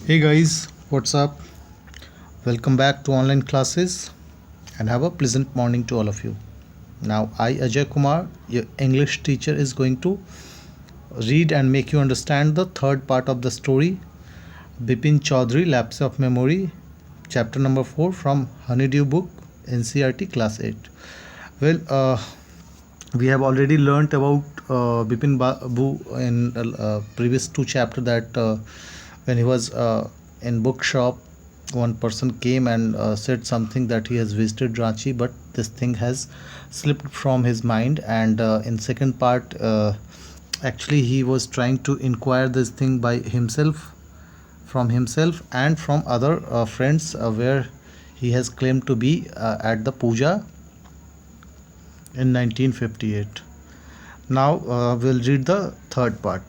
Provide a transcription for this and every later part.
Hey guys, what's up? Welcome back to online classes and have a pleasant morning to all of you. Now, I, Ajay Kumar, your English teacher, is going to read and make you understand the third part of the story Bipin Chaudhary, Lapse of Memory, chapter number 4 from Honeydew Book, NCRT Class 8. Well, we have already learnt about Bipin Babu in previous two chapters that when he was in bookshop, one person came and said something that he has visited Ranchi, but this thing has slipped from his mind. And in second part, actually he was trying to inquire this thing by himself, from himself and from other friends, where he has claimed to be at the puja in 1958. Now we'll read the third part.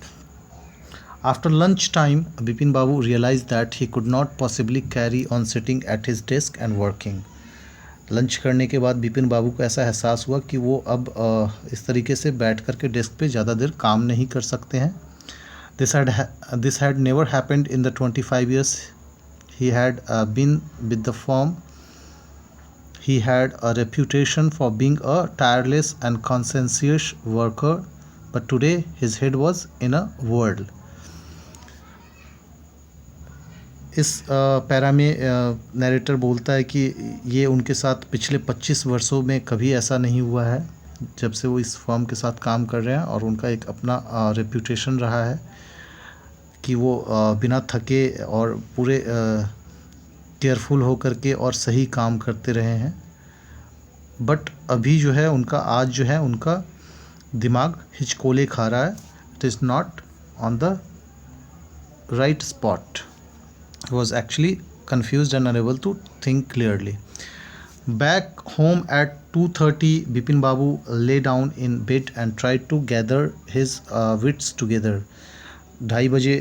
After lunch time, Bipin Babu realized that he could not possibly carry on sitting at his desk and working. Lunch करने के बाद बिपिन बाबू को ऐसा एहसास हुआ कि वो अब इस तरीके से बैठ कर के डेस्क पे ज़्यादा देर काम नहीं कर सकते हैं. This had never happened in the 25 years he had been with the firm. He had a reputation for being a tireless and conscientious worker, but today his head was in a whirl. इस para में narrator बोलता है कि ये उनके साथ पिछले 25 वर्षों में कभी ऐसा नहीं हुआ है जब से वो इस फर्म के साथ काम कर रहे हैं, और उनका एक अपना रेप्यूटेशन रहा है कि वो बिना थके और पूरे केयरफुल होकर के और सही काम करते रहे हैं. बट अभी जो है उनका आज जो है उनका दिमाग हिचकोले खा रहा है. It is not on the right spot. Was actually confused and unable to think clearly. Back home at 2:30, Bipin Babu lay down in bed and tried to gather his wits together. 2:30 बजे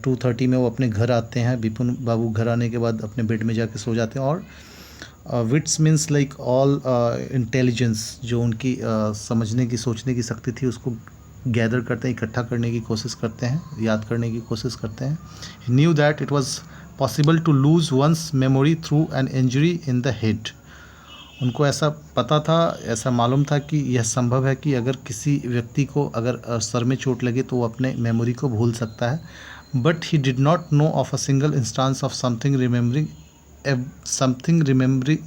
2:30 में वो अपने घर आते हैं. बिपिन बाबू घर आने के बाद अपने बेड में जाके सो जाते हैं, और wits means like all intelligence, जो उनकी समझने की सोचने की शक्ति थी, उसको गैदर करते हैं, इकट्ठा करने की कोशिश करते हैं, याद करने की कोशिश करते हैं. He knew that it was possible to lose one's memory through an injury in the head. उनको ऐसा पता था, ऐसा मालूम था कि यह संभव है कि अगर किसी व्यक्ति को अगर सर में चोट लगे तो वो अपने मेमोरी को भूल सकता है. But he did not know of a single instance of something remembering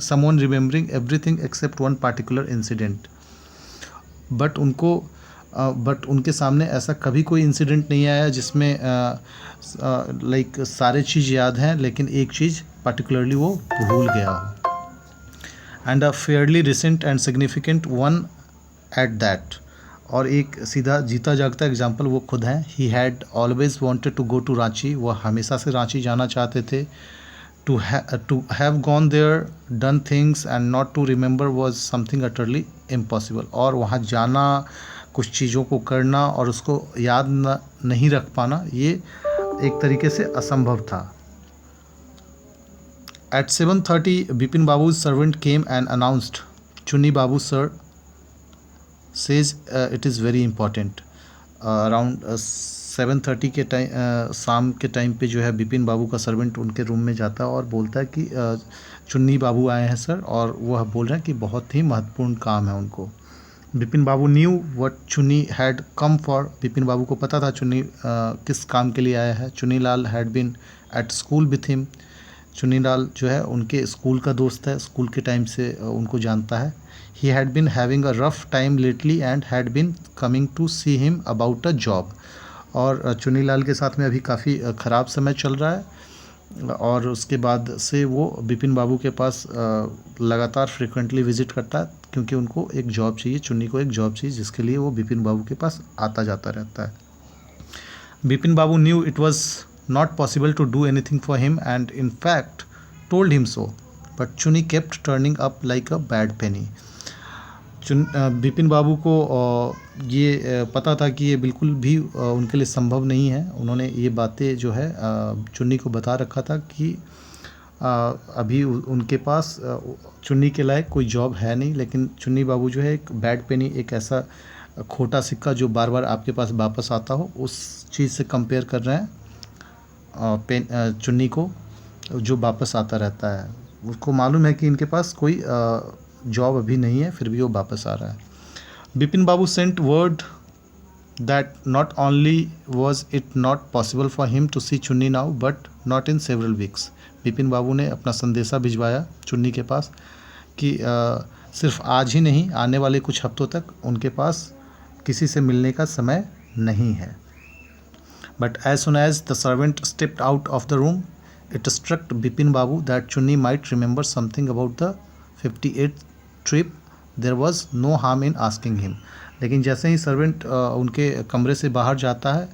someone remembering everything except one particular incident. But उनके सामने ऐसा कभी कोई इंसिडेंट नहीं आया जिसमें लाइक सारे चीज़ याद हैं लेकिन एक चीज़ पर्टिकुलरली वो भूल गया हो. And a fairly recent and significant one at that. और एक सीधा जीता जागता एग्जाम्पल वो खुद हैं. He had always wanted to go to Ranchi. वह हमेशा से रांची जाना चाहते थे. To have gone there, done things and not to remember was something utterly impossible. और वहाँ जाना, कुछ चीज़ों को करना और उसको याद नहीं रख पाना, ये एक तरीके से असंभव था. At 7:30, Bipin Babu's servant came and announced, "Chunni Babu sir says it is very important." Around 7:30 के टाइम, शाम के टाइम पे जो है बिपिन बाबू का सर्वेंट उनके रूम में जाता है और बोलता है कि चुन्नी बाबू आए हैं सर, और वह बोल रहे हैं कि बहुत ही महत्वपूर्ण काम है उनको. बिपिन बाबू न्यू व्हाट चुन्नी had come for. Bipin Babu को पता था चुन्नी किस काम के लिए आया है. Chunni Lal had been at school with him. Chunni Lal जो है उनके स्कूल का दोस्त है, स्कूल के टाइम से उनको जानता है. He had been having a rough time lately and had been coming to see him about a job. और चुन्नी लाल के साथ में अभी काफ़ी ख़राब समय चल रहा है, और उसके बाद से वो बिपिन बाबू के पास लगातार फ्रिक्वेंटली विज़िट करता है, क्योंकि उनको एक जॉब चाहिए, चुन्नी को एक जॉब चाहिए, जिसके लिए वो बिपिन बाबू के पास आता जाता रहता है. Bipin Babu knew it was not possible to do anything for him and in fact told him so, but Chunni kept turning up like a bad penny. Bipin Babu को ये पता था कि ये बिल्कुल भी उनके लिए संभव नहीं है. उन्होंने ये बातें जो है चुन्नी को बता रखा था कि अभी उनके पास चुन्नी के लायक कोई जॉब है नहीं, लेकिन चुन्नी बाबू जो है एक बैड पेनी, एक ऐसा खोटा सिक्का जो बार बार आपके पास वापस आता हो, उस चीज़ से कंपेयर कर रहे हैं. चुन्नी को जो वापस आता रहता है। उसको मालूम है कि इनके पास कोई जॉब अभी नहीं है, फिर भी वो वापस आ रहा है। Bipin Babu sent word that not only was it not possible for him to see चुन्नी now but not in several weeks। Bipin Babu ने अपना संदेशा भिजवाया चुन्नी के पास कि सिर्फ आज ही नहीं, आने वाले कुछ हफ्तों तक उनके पास किसी से मिलने का समय नहीं है। But as soon as the servant stepped out of the room, it struck Bipin Babu that Chunni might remember something about the 58th trip। There was no harm in asking him। लेकिन जैसे ही servant उनके कमरे से बाहर जाता है,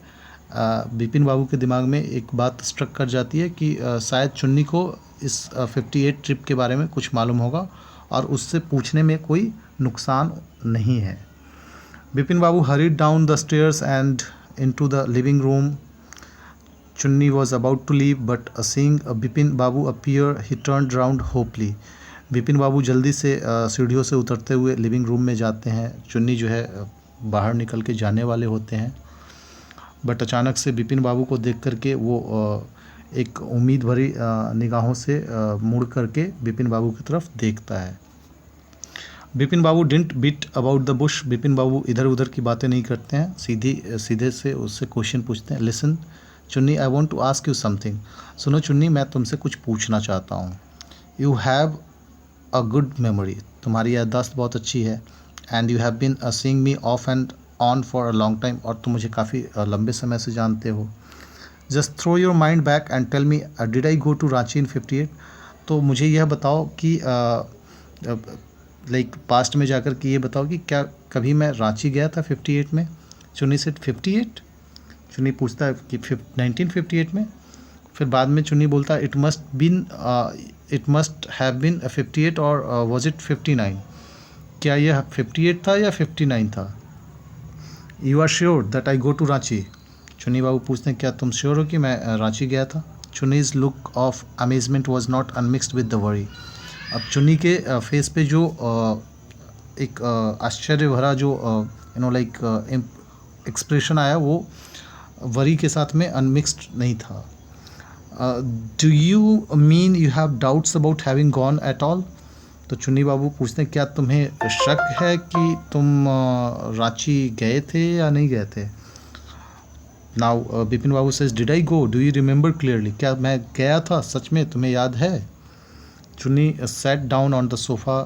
बिपिन बाबू के दिमाग में एक बात स्ट्रक कर जाती है कि शायद चुन्नी को इस 58 ट्रिप के बारे में कुछ मालूम होगा और उससे पूछने में कोई नुकसान नहीं है। Bipin Babu hurried down the stairs and into the living room। Chunni was about to leave but seeing Bipin Babu appear he turned round hopefully। Bipin Babu जल्दी से सीढ़ियों से उतरते हुए लिविंग रूम में जाते हैं। चुन्नी जो है बाहर निकल के जाने वाले होते हैं, बट अचानक से बिपिन बाबू को देख करके वो एक उम्मीद भरी निगाहों से मुड़ करके बिपिन बाबू की तरफ देखता है। Bipin Babu didn't beat about the bush. Bipin Babu इधर उधर की बातें नहीं करते हैं, सीधे से उससे क्वेश्चन पूछते हैं। Listen Chunni, I want to ask you something. सुनो चुन्नी, मैं तुमसे कुछ पूछना चाहता हूँ। You have a good memory. तुम्हारी याददाश्त बहुत अच्छी है। And you have been seeing me off and on for a long time. और तुम मुझे काफ़ी लंबे समय से जानते हो। Just throw your mind back and tell me did I go to Ranchi in 58। तो मुझे यह बताओ कि लाइक पास्ट में जाकर के ये बताओ कि क्या कभी मैं रांची गया था 58 में। चुन्नी से 58। चुन्नी पूछता है कि 1958 में। फिर बाद में चुन्नी बोलता है इट मस्ट हैव बीन 58 और वॉज इट 59। क्या यह 58 था या 59 था। You are sure that I go to Ranchi. Chunni Babu पूछते हैं क्या तुम श्योर हो कि मैं रांची गया था। Chunni's look of amazement was not unmixed with the worry. अब चुन्नी के फेस पे जो एक आश्चर्य भरा जो लाइक एक्सप्रेशन आया, वो वरी के साथ में अनमिक्स्ड नहीं था। Do you mean you have doubts about having gone at all. तो चुन्नी बाबू पूछते हैं क्या तुम्हें शक है कि तुम रांची गए थे या नहीं गए थे। Now Bipin Babu says did I go, do you remember clearly. क्या मैं गया था सच में, तुम्हें याद है। Chunni sat down on the sofa,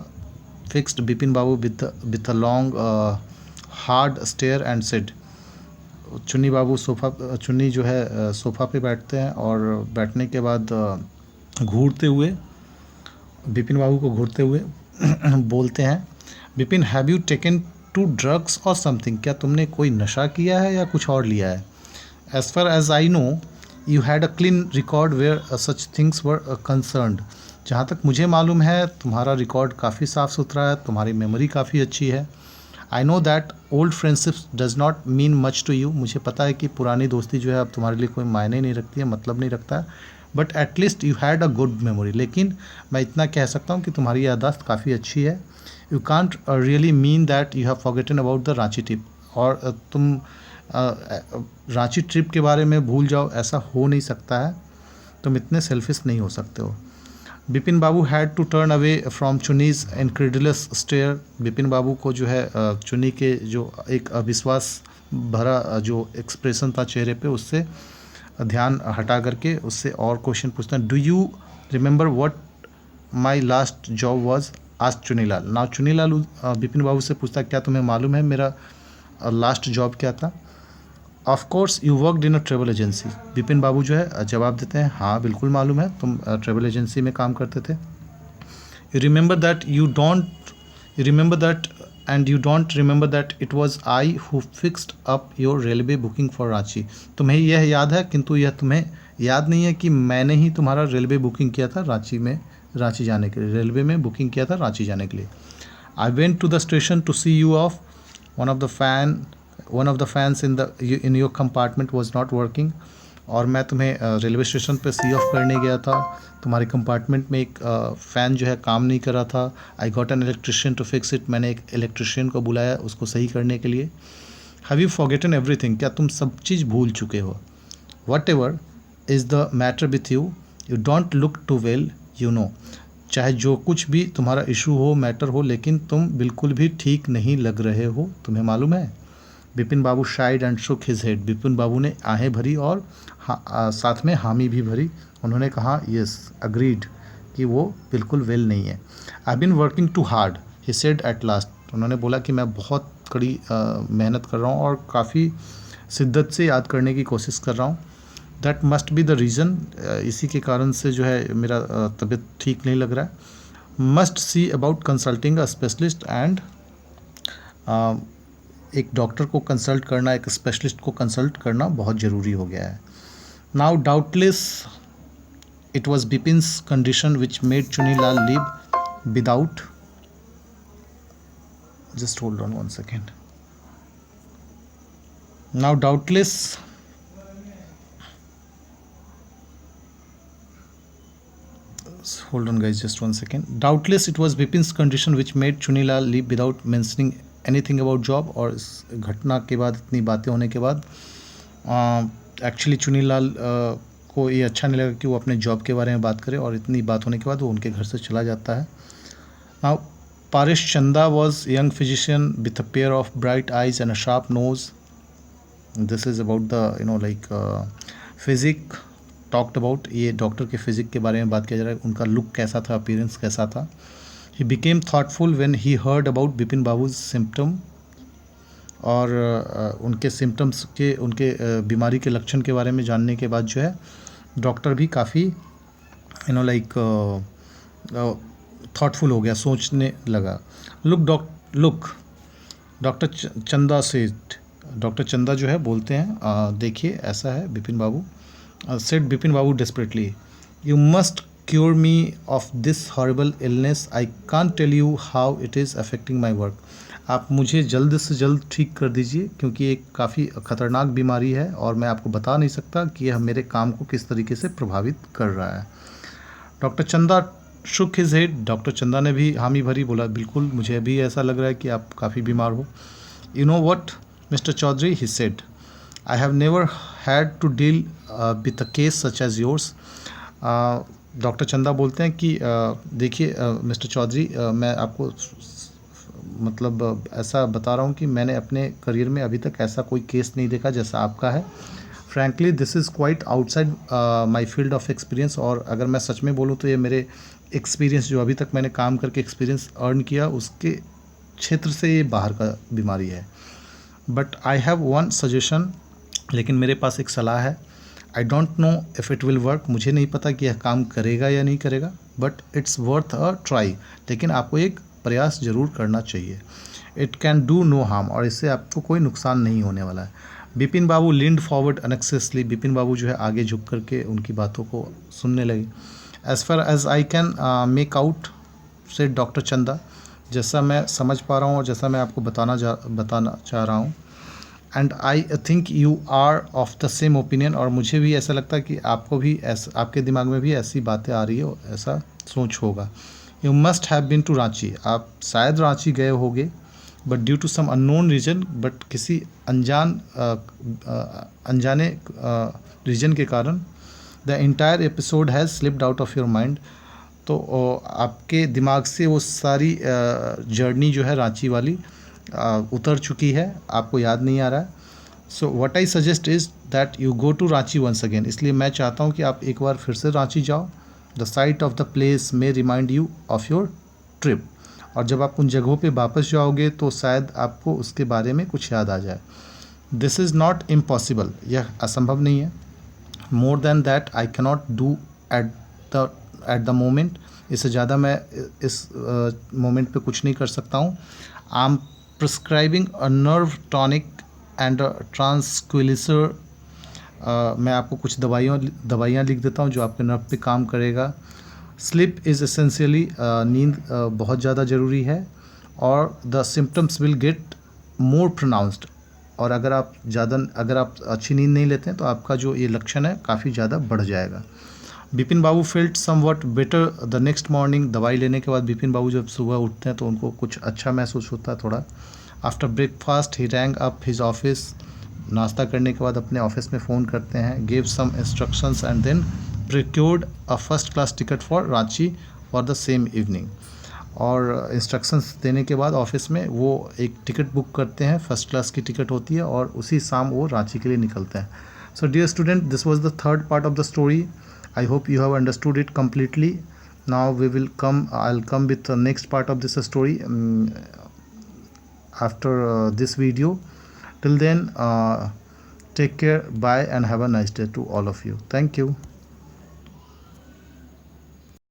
fixed Bipin Babu with a long hard stare and said. Chunni जो है सोफ़ा पे बैठते हैं और बैठने के बाद घूरते हुए बिपिन बाबू को घूरते हुए बोलते हैं Bipin have you taken to drugs और समथिंग। क्या तुमने कोई नशा किया है या कुछ और लिया है। As far as I know you had a clean record where such things were concerned. जहाँ तक मुझे मालूम है तुम्हारा रिकॉर्ड काफ़ी साफ़ सुथरा है, तुम्हारी मेमोरी काफ़ी अच्छी है। I know that old friendships does not mean much to you. मुझे पता है कि पुरानी दोस्ती जो है अब तुम्हारे लिए कोई मायने नहीं रखती है, मतलब नहीं रखता है। But at least you had a good memory. लेकिन मैं इतना कह सकता हूँ कि तुम्हारी याददाश्त काफ़ी अच्छी है। You can't really mean that you have forgotten about the Ranchi trip. और तुम रांची ट्रिप के बारे में भूल जाओ, ऐसा हो नहीं सकता है। तुम इतने सेल्फिश नहीं हो सकते हो। Bipin Babu had to turn away from Chunni's incredulous stare. Bipin Babu को जो है चुन्नी के जो एक अविश्वास भरा जो एक्सप्रेशन था चेहरे पे, उससे ध्यान हटा करके उससे और क्वेश्चन पूछता है। Do you remember what my last job was. आज चुनीलाल। ना चुनीलाल बिपिन बाबू से पूछता है क्या तुम्हें मालूम है मेरा लास्ट जॉब क्या था। Of course you worked in a travel agency. Bipin Babu जो है जवाब देते हैं हाँ बिल्कुल मालूम है, तुम ट्रेवल एजेंसी में काम करते थे। You remember that and you don't remember that it was I who fixed up your railway booking for Ranchi. तुम्हें यह याद है, किंतु यह तुम्हें याद नहीं है कि मैंने ही तुम्हारा रेलवे बुकिंग किया था रांची जाने के लिए। रेलवे में बुकिंग किया था रांची जाने के लिए। I went to the station to see you off. One of the fans in your compartment was not working. और मैं तुम्हें रेलवे स्टेशन पे सी ऑफ करने गया था। तुम्हारे कंपार्टमेंट में एक फ़ैन जो है काम नहीं कर रहा था। I got an electrician to fix it. मैंने एक इलेक्ट्रिशियन को बुलाया उसको सही करने के लिए। Have you forgotten everything. क्या तुम सब चीज़ भूल चुके हो। Whatever is the matter with you, you don't look too well, you know. चाहे जो कुछ भी तुम्हारा इशू हो, मैटर हो, लेकिन तुम बिल्कुल भी ठीक नहीं लग रहे हो, तुम्हें मालूम है। Bipin Babu sighed and shook his head, Bipin Babu ने आहें भरी और साथ में हामी भी भरी। उन्होंने कहा यस, अग्रीड, कि वो बिल्कुल वेल नहीं है। I been working too hard, he said at last, उन्होंने बोला कि मैं बहुत कड़ी मेहनत कर रहा हूँ और काफ़ी शिद्दत से याद करने की कोशिश कर रहा हूँ। That must be the reason, इसी के कारण से जो है मेरा तबीयत ठीक नहीं लग रहा है। Must see about consulting a specialist and, एक डॉक्टर को कंसल्ट करना, एक स्पेशलिस्ट को कंसल्ट करना बहुत ज़रूरी हो गया है। Now doubtless it was Bipin's condition which made Chunilal live without, just hold on one second. Now doubtless hold on guys, just one second. Doubtless it was Bipin's condition which made Chunilal leave without mentioning anything about job। और इस घटना के बाद, इतनी बातें होने के बाद एक्चुअली चुनीलाल को ये अच्छा नहीं लगा कि वो अपने जॉब के बारे में बात करे, और इतनी बात होने के बाद वो उनके घर से चला जाता है। Now Paresh Chanda was a young physician with a pair of bright eyes and a sharp nose. This is about the physic talked about। ये डॉक्टर के फिजिक के बारे में बात किया जा रहा है, उनका लुक कैसा था, अपीयरेंस कैसा था। He became thoughtful when he heard about Bipin Babu's symptom, और उनके सिम्टम्स के, उनके बीमारी के लक्षण के बारे में जानने के बाद जो है डॉक्टर भी काफ़ी थॉटफुल हो गया, सोचने लगा। लुक डॉक्टर चंदा सेठ, डॉक्टर चंदा जो है बोलते हैं, देखिए ऐसा है Bipin Babu, said Bipin Babu desperately, you must cure me of this horrible illness, I can't tell you how it is affecting my work. आप मुझे जल्द से जल्द ठीक कर दीजिए, क्योंकि एक काफ़ी ख़तरनाक बीमारी है और मैं आपको बता नहीं सकता कि यह मेरे काम को किस तरीके से प्रभावित कर रहा है। डॉक्टर चंदा शुक हिज हेड, डॉक्टर चंदा ने भी हामी भरी, बोला बिल्कुल मुझे भी ऐसा लग रहा है कि आप काफ़ी बीमार हो। You know what mister Chaudhary, he said, I have never had to deal with a case such as yours. Doctor Chanda बोलते हैं कि देखिए मिस्टर चौधरी, मैं आपको मतलब ऐसा बता रहा हूँ कि मैंने अपने करियर में अभी तक ऐसा कोई केस नहीं देखा जैसा आपका है। Frankly this is quite outside my field of experience, और अगर मैं सच में बोलूँ तो ये मेरे एक्सपीरियंस, जो अभी तक मैंने काम करके एक्सपीरियंस अर्न किया, उसके क्षेत्र से ये बाहर का बीमारी है। But I have one suggestion, लेकिन मेरे पास एक सलाह है। I don't know if it will work, मुझे नहीं पता कि यह काम करेगा या नहीं करेगा, but it's worth a try, लेकिन आपको एक प्रयास ज़रूर करना चाहिए। It can do no harm, और इससे आपको कोई नुकसान नहीं होने वाला है। Bipin Babu leaned forward anxiously, Bipin Babu जो है आगे झुक करके उनकी बातों को सुनने लगे। As far as I can make out, said doctor Chanda, जैसा मैं समझ पा रहा हूँ और जैसा मैं आपको बताना चाह रहा हूँ, and I think you are of the same opinion, और मुझे भी ऐसा लगता है कि आपको भी ऐसा, आपके दिमाग में भी ऐसी बातें आ रही है, ऐसा सोच होगा। You must have been to Ranchi, आप शायद रांची गए होंगे, but due to some unknown reason, but किसी अनजाने रीजन के कारण, the entire episode has slipped out of your mind, तो आपके दिमाग से वो सारी जर्नी जो है रांची वाली उतर चुकी है, आपको याद नहीं आ रहा है। So what I suggest is that you go to Ranchi once again, इसलिए मैं चाहता हूँ कि आप एक बार फिर से रांची जाओ। The site of the place may remind you of your trip, और जब आप उन जगहों पे वापस जाओगे तो शायद आपको उसके बारे में कुछ याद आ जाए। दिस इज़ नॉट इम्पॉसिबल, यह असंभव नहीं है। More than that I cannot do at the moment, इससे ज़्यादा मैं इस मोमेंट पे कुछ नहीं कर सकता हूँ। I am prescribing a nerve tonic and tranquilliser, मैं आपको कुछ दवाइयाँ लिख देता हूँ जो आपके नर्व पे काम करेगा। स्लीप इज़ एसेंशियली, नींद बहुत ज़्यादा ज़रूरी है, और the symptoms will get more pronounced, और अगर आप अच्छी नींद नहीं लेते हैं तो आपका जो ये लक्षण है काफ़ी ज़्यादा बढ़ जाएगा। Bipin Babu felt somewhat better the next morning, दवाई लेने के बाद बिपिन बाबू जब सुबह उठते हैं तो उनको कुछ अच्छा महसूस होता है थोड़ा। आफ्टर ब्रेकफास्ट ही रैंग अप हिज ऑफिस नाश्ता करने के बाद अपने ऑफिस में फ़ोन करते हैं, give some instructions and then procured a first class ticket for Ranchi for the same evening. और इंस्ट्रक्शंस देने के बाद ऑफिस में वो एक टिकट बुक करते हैं, फर्स्ट क्लास की टिकट होती है, और उसी शाम वो रांची के लिए निकलते हैं। So dear student, this was the third part of the story. I hope you have understood it completely. Now I'll come with the next part of this story after this video. Till then, take care, bye, and have a nice day to all of you. Thank you.